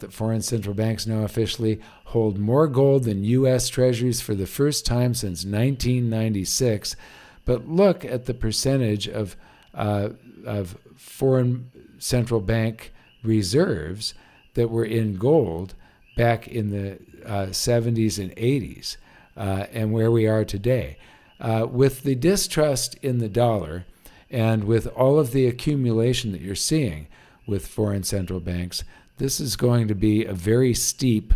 that foreign central banks now officially hold more gold than U.S. Treasuries for the first time since 1996. But look at the percentage of foreign central bank reserves that were in gold back in the 70s and 80s, and where we are today. With the distrust in the dollar and with all of the accumulation that you're seeing with foreign central banks, this is going to be a very steep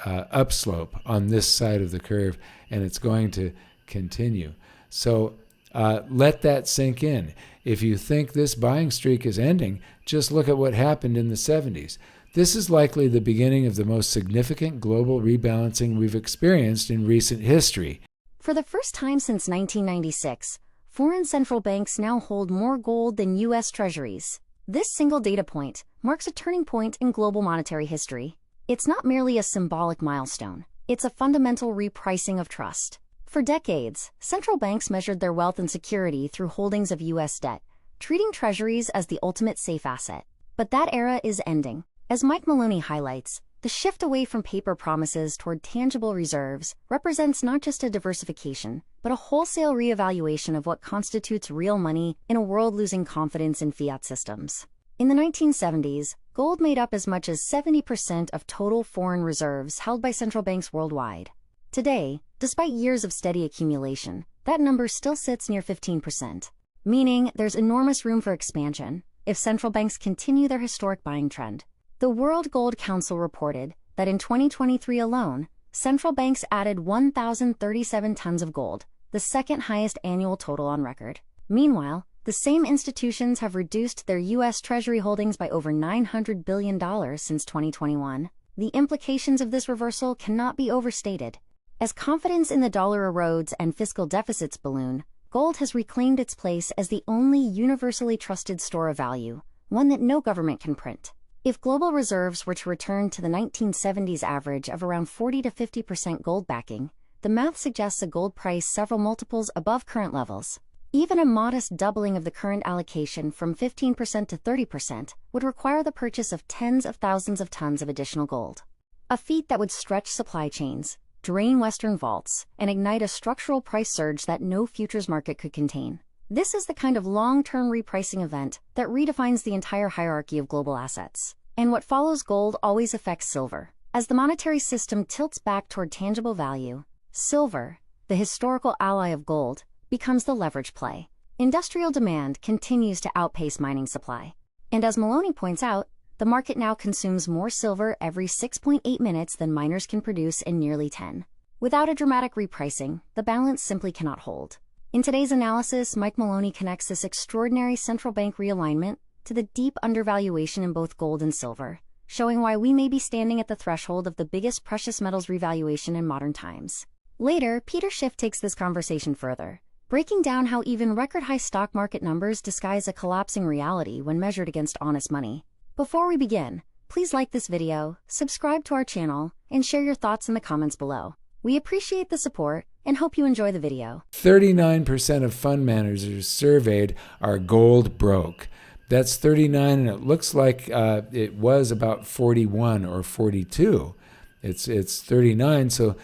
upslope on this side of the curve, and it's going to continue. So let that sink in. If you think this buying streak is ending, just look at what happened in the 70s. This is likely the beginning of the most significant global rebalancing we've experienced in recent history. For the first time since 1996, foreign central banks now hold more gold than U.S. Treasuries. This single data point marks a turning point in global monetary history. It's not merely a symbolic milestone. It's a fundamental repricing of trust. For decades, central banks measured their wealth and security through holdings of U.S. debt, treating treasuries as the ultimate safe asset. But that era is ending. As Mike Maloney highlights, the shift away from paper promises toward tangible reserves represents not just a diversification, but a wholesale reevaluation of what constitutes real money in a world losing confidence in fiat systems. In the 1970s, gold made up as much as 70% of total foreign reserves held by central banks worldwide. Today, despite years of steady accumulation, that number still sits near 15%, meaning there's enormous room for expansion if central banks continue their historic buying trend. The World Gold Council reported that in 2023 alone, central banks added 1,037 tons of gold, the second highest annual total on record. Meanwhile, the same institutions have reduced their U.S. Treasury holdings by over $900 billion since 2021. The implications of this reversal cannot be overstated. As confidence in the dollar erodes and fiscal deficits balloon, gold has reclaimed its place as the only universally trusted store of value, one that no government can print. If global reserves were to return to the 1970s average of around 40 to 50% gold backing, the math suggests a gold price several multiples above current levels. Even a modest doubling of the current allocation from 15% to 30% would require the purchase of tens of thousands of tons of additional gold. A feat that would stretch supply chains, drain Western vaults, and ignite a structural price surge that no futures market could contain. This is the kind of long-term repricing event that redefines the entire hierarchy of global assets. And what follows gold always affects silver. As the monetary system tilts back toward tangible value, silver, the historical ally of gold, becomes the leverage play. Industrial demand continues to outpace mining supply. And as Maloney points out, the market now consumes more silver every 6.8 minutes than miners can produce in nearly 10. Without a dramatic repricing, the balance simply cannot hold. In today's analysis, Mike Maloney connects this extraordinary central bank realignment to the deep undervaluation in both gold and silver, showing why we may be standing at the threshold of the biggest precious metals revaluation in modern times. Later, Schiff takes this conversation further, breaking down how even record-high stock market numbers disguise a collapsing reality when measured against honest money. Before we begin, please like this video, subscribe to our channel, and share your thoughts in the comments below. We appreciate the support and hope you enjoy the video. 39% of fund managers surveyed are gold broke. That's 39, and it looks like it was about 41 or 42. It's 39, so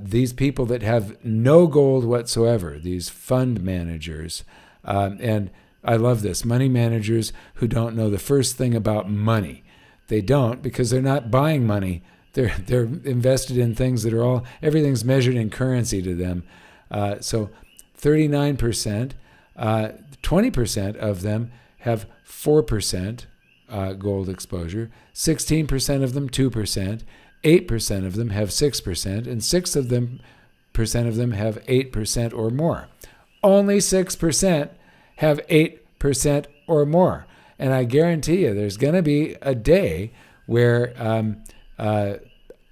these people that have no gold whatsoever, these fund managers, and I love this, money managers who don't know the first thing about money. They don't, because they're not buying money. They're invested in things that are everything's measured in currency to them. So 39%, 20% of them have 4% gold exposure, 16% of them 2%, 8% of them have 6%, and 6% of them have 8% or more. Only 6% have 8% or more. And I guarantee you there's going to be a day where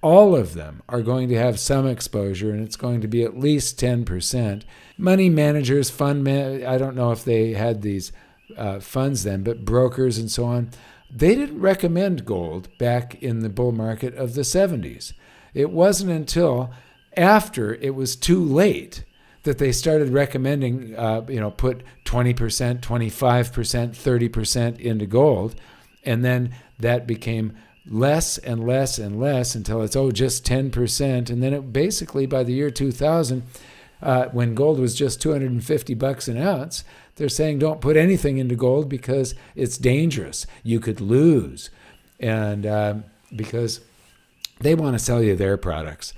all of them are going to have some exposure, and it's going to be at least 10%. Money managers, I don't know if they had these funds then, but brokers and so on, they didn't recommend gold back in the bull market of the 70s. It wasn't until after it was too late that they started recommending, put 20%, 25%, 30% into gold. And then that became less and less and less until it's, just 10%. And then it basically, by the year 2000, when gold was just $250 an ounce, they're saying don't put anything into gold because it's dangerous. You could lose. And because they want to sell you their products.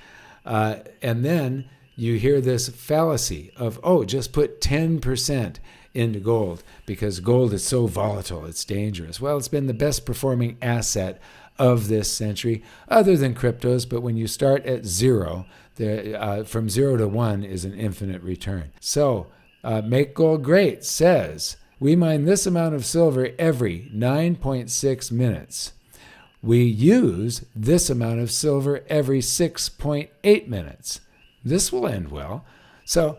And then you hear this fallacy of, just put 10% into gold because gold is so volatile, it's dangerous. Well, it's been the best performing asset of this century, other than cryptos, but when you start at zero, from 0 to 1 is an infinite return. So, Make Gold Great says, we mine this amount of silver every 9.6 minutes. We use this amount of silver every 6.8 minutes. This will end well. So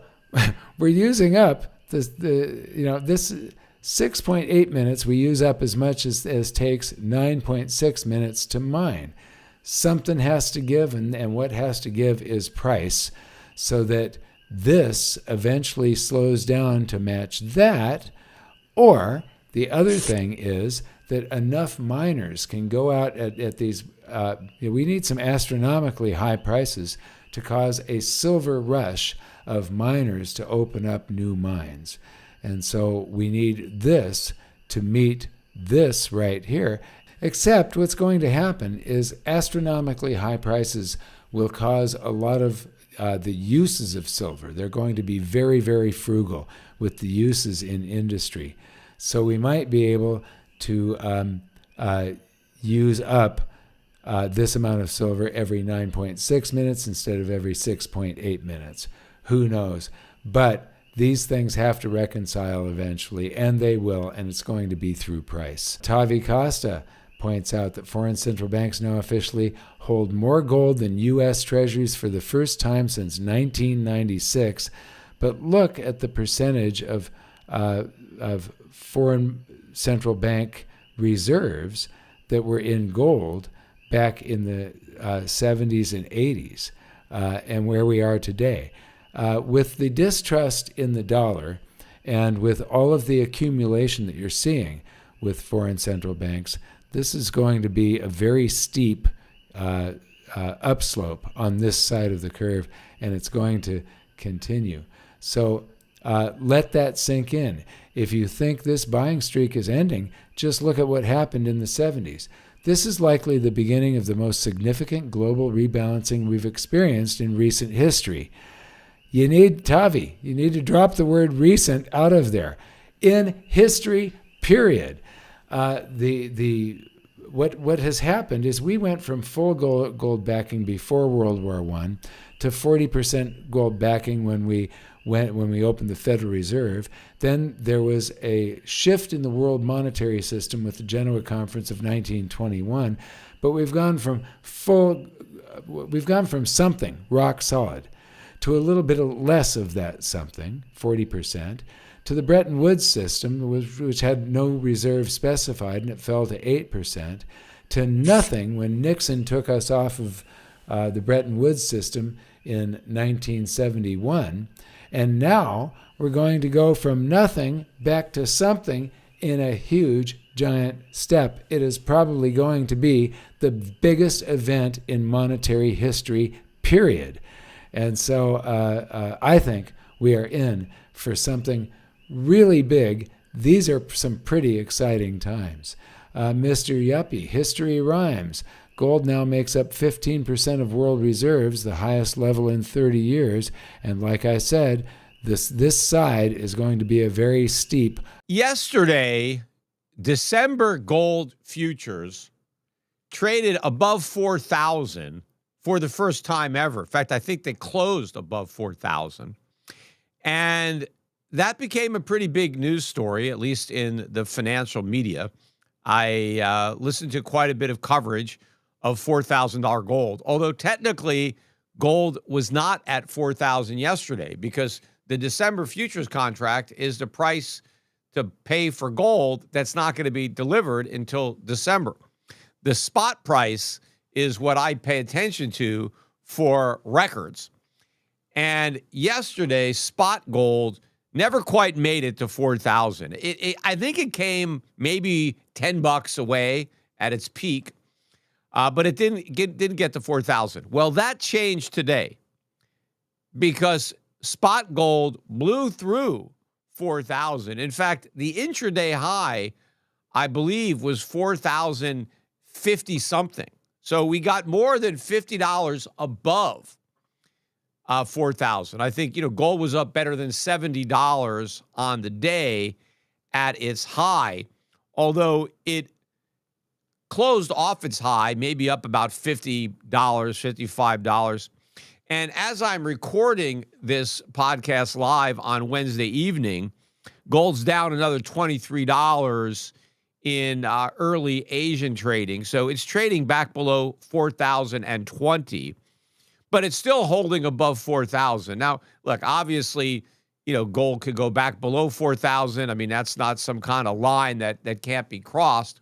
we're using up this 6.8 minutes. We use up as much as takes 9.6 minutes to mine. Something has to give, and what has to give is price, so that this eventually slows down to match that. Or the other thing is that enough miners can go out at these, we need some astronomically high prices to cause a silver rush of miners to open up new mines. And so we need this to meet this right here. Except what's going to happen is astronomically high prices will cause a lot of the uses of silver. They're going to be very, very frugal with the uses in industry. So we might be able to use up this amount of silver every 9.6 minutes instead of every 6.8 minutes. Who knows? But these things have to reconcile eventually, and they will, and it's going to be through price. Tavi Costa points out that foreign central banks now officially hold more gold than U.S. Treasuries for the first time since 1996. But look at the percentage of foreign central bank reserves that were in gold back in the 70s and 80s, and where we are today. With the distrust in the dollar and with all of the accumulation that you're seeing with foreign central banks, this is going to be a very steep upslope on this side of the curve, and it's going to continue. So let that sink in. If you think this buying streak is ending, just look at what happened in the 70s. This is likely the beginning of the most significant global rebalancing we've experienced in recent history. You need, Tavi, you need to drop the word recent out of there. In history, period. What has happened is we went from full gold backing before World War I to 40% gold backing when we opened the Federal Reserve. Then there was a shift in the world monetary system with the Genoa Conference of 1921. But we've gone from something rock solid to a little bit less of that something, 40%, to the Bretton Woods system, which had no reserve specified, and it fell to 8%, to nothing when Nixon took us off of the Bretton Woods system in 1971. And now we're going to go from nothing back to something in a huge, giant step. It is probably going to be the biggest event in monetary history, period. And so I think we are in for something really big. These are some pretty exciting times. Mr. Yuppie, history rhymes. Gold now makes up 15% of world reserves, the highest level in 30 years. And like I said, this side is going to be a very steep. Yesterday, December gold futures traded above 4,000 for the first time ever. In fact, I think they closed above 4,000. And that became a pretty big news story, at least in the financial media. I listened to quite a bit of coverage of $4,000 gold, although technically gold was not at 4,000 yesterday because the December futures contract is the price to pay for gold that's not going to be delivered until December. The spot price is what I pay attention to for records. And yesterday, spot gold never quite made it to 4,000. I think it came maybe $10 away at its peak. but it didn't get to 4,000. Well, that changed today because spot gold blew through 4,000. In fact, the intraday high, I believe, was 4,050 something. So we got more than $50 above 4,000. I think, gold was up better than $70 on the day at its high, although it closed off its high, maybe up about $50, $55. And as I'm recording this podcast live on Wednesday evening, gold's down another $23 in early Asian trading. So it's trading back below 4,020, but it's still holding above 4,000. Now, look, obviously, gold could go back below 4,000. I mean, that's not some kind of line that can't be crossed.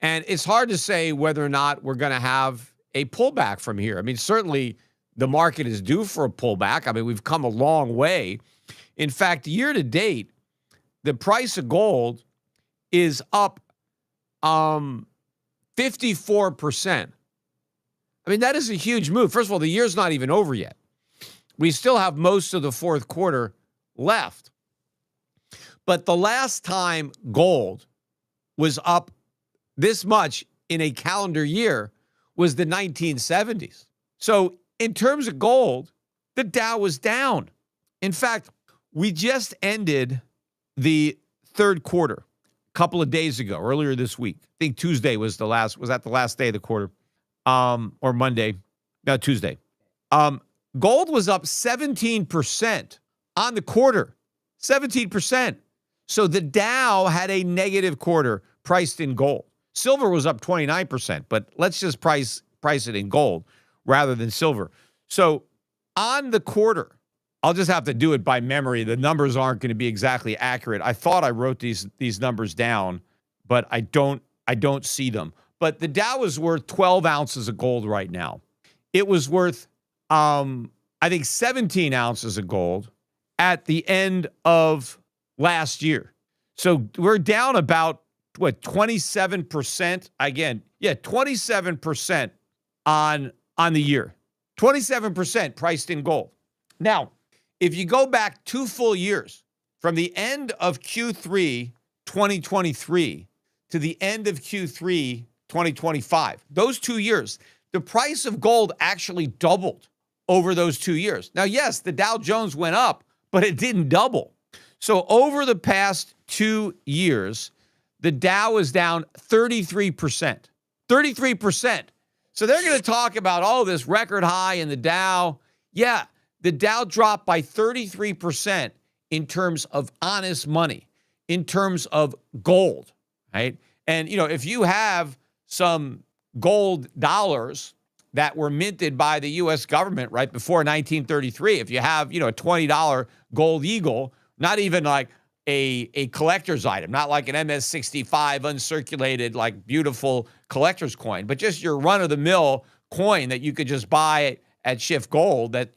And it's hard to say whether or not we're going to have a pullback from here. I mean, certainly the market is due for a pullback. I mean, we've come a long way. In fact, year to date, the price of gold is up 54%. I mean, that is a huge move. First of all, the year's not even over yet. We still have most of the fourth quarter left. But the last time gold was up this much in a calendar year was the 1970s. So in terms of gold, the Dow was down. In fact, we just ended the third quarter a couple of days ago, earlier this week. I think Tuesday was the last day of the quarter, or Monday? No, Tuesday. Gold was up 17% on the quarter, 17%. So the Dow had a negative quarter priced in gold. Silver was up 29%, but let's just price it in gold rather than silver. So on the quarter, I'll just have to do it by memory. The numbers aren't going to be exactly accurate. I thought I wrote these numbers down, but I don't see them. But the Dow is worth 12 ounces of gold right now. It was worth, I think, 17 ounces of gold at the end of last year. So we're down about, 27%? Again, 27% on the year. 27% priced in gold. Now, if you go back 2 full years, from the end of Q3 2023 to the end of Q3 2025, those 2 years, the price of gold actually doubled over those 2 years. Now, yes, the Dow Jones went up, but it didn't double. So over the past 2 years, the Dow is down 33%. 33%. So they're going to talk about, this record high in the Dow. Yeah, the Dow dropped by 33% in terms of honest money, in terms of gold, right? And, if you have some gold dollars that were minted by the U.S. government right before 1933, if you have, a $20 gold eagle, not even like a collector's item, not like an MS-65 uncirculated, like beautiful collector's coin, but just your run-of-the-mill coin that you could just buy at Schiff Gold that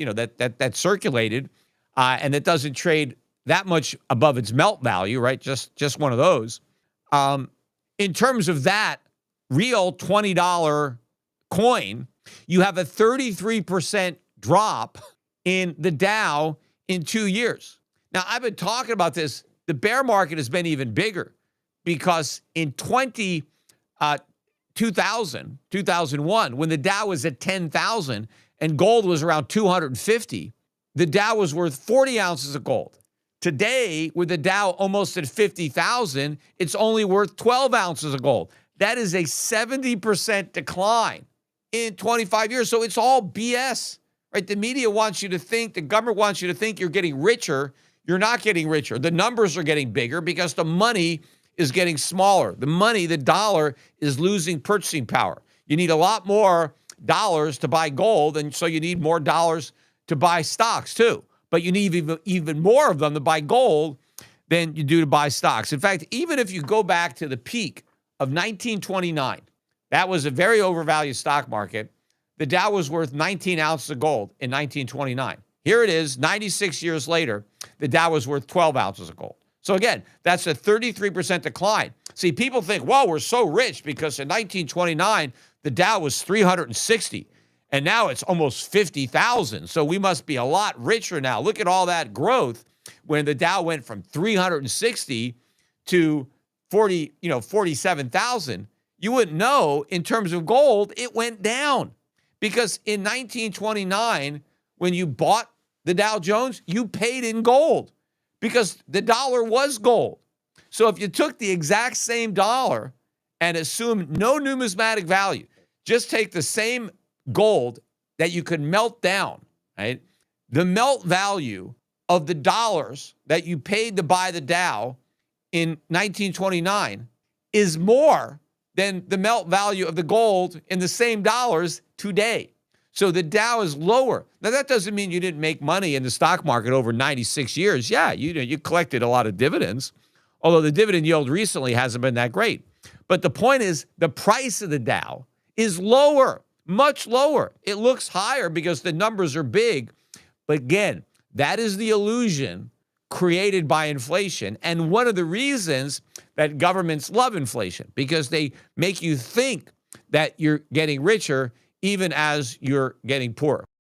that circulated and that doesn't trade that much above its melt value, right? Just one of those. In terms of that real $20 coin, you have a 33% drop in the Dow in 2 years. Now, I've been talking about this. The bear market has been even bigger because in 2001, when the Dow was at 10,000 and gold was around 250, the Dow was worth 40 ounces of gold. Today, with the Dow almost at 50,000, it's only worth 12 ounces of gold. That is a 70% decline in 25 years. So it's all BS, right? The media wants you to think, the government wants you to think you're getting richer. You're not getting richer. The numbers are getting bigger because the money is getting smaller. The dollar is losing purchasing power. You need a lot more dollars to buy gold, and so you need more dollars to buy stocks too. But you need even more of them to buy gold than you do to buy stocks. In fact, even if you go back to the peak of 1929, that was a very overvalued stock market. The Dow was worth 19 ounces of gold in 1929. Here it is, 96 years later, the Dow was worth 12 ounces of gold. So again, that's a 33% decline. See, people think, well, we're so rich because in 1929, the Dow was 360, and now it's almost 50,000. So we must be a lot richer now. Look at all that growth when the Dow went from 360 to 47,000. You wouldn't know in terms of gold, it went down. Because in 1929, when you bought the Dow Jones, you paid in gold because the dollar was gold. So if you took the exact same dollar and assumed no numismatic value, just take the same gold that you could melt down, right? The melt value of the dollars that you paid to buy the Dow in 1929 is more than the melt value of the gold in the same dollars today. So the Dow is lower. Now, that doesn't mean you didn't make money in the stock market over 96 years. Yeah, you collected a lot of dividends, although the dividend yield recently hasn't been that great. But the point is, the price of the Dow is lower, much lower. It looks higher because the numbers are big. But again, that is the illusion created by inflation. And one of the reasons that governments love inflation, because they make you think that you're getting richer even as you're getting poorer.